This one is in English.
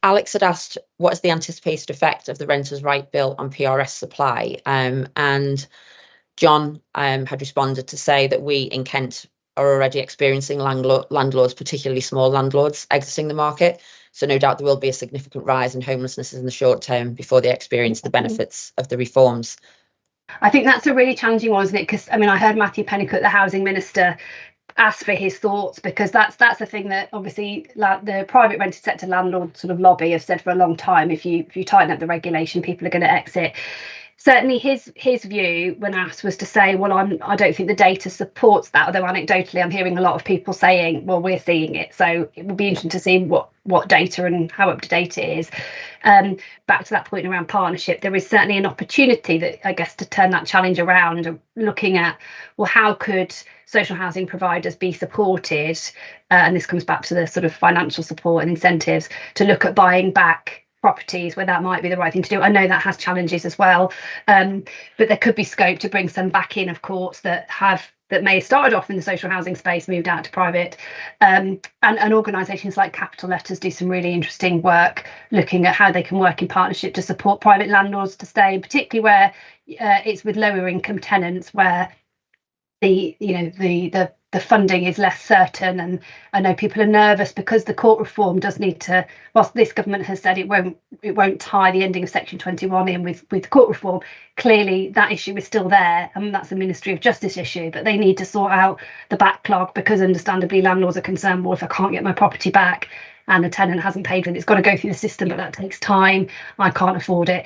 Alex had asked, what is the anticipated effect of the Renters' Right Bill on PRS supply? And John had responded to say that we in Kent are already experiencing landlords, particularly small landlords, exiting the market. So no doubt there will be a significant rise in homelessness in the short term before they experience the benefits of the reforms. I think that's a really challenging one, isn't it? Because I mean, I heard Matthew Pennicott, the housing minister, ask for his thoughts, because that's the thing that obviously the private rented sector landlord sort of lobby have said for a long time. If you tighten up the regulation, people are going to exit. Certainly his view when asked was to say, well, I don't think the data supports that, although anecdotally I'm hearing a lot of people saying, well, we're seeing it. So it will be interesting to see what data and how up to date it is. Back to that point around partnership, there is certainly an opportunity that, I guess, to turn that challenge around, looking at, well, how could social housing providers be supported, and this comes back to the sort of financial support and incentives, to look at buying back properties where that might be the right thing to do. I know that has challenges as well, but there could be scope to bring some back in, of course, that may have started off in the social housing space, moved out to private, and organisations like Capital Letters do some really interesting work looking at how they can work in partnership to support private landlords to stay, particularly where it's with lower income tenants, where the funding is less certain. And I know people are nervous because the court reform does need to, whilst this government has said it won't tie the ending of Section 21 in with court reform, clearly that issue is still there, and that's a Ministry of Justice issue that they need to sort out the backlog, because understandably landlords are concerned, well, if I can't get my property back and the tenant hasn't paid for it, it's got to go through the system, but that takes time, I can't afford it.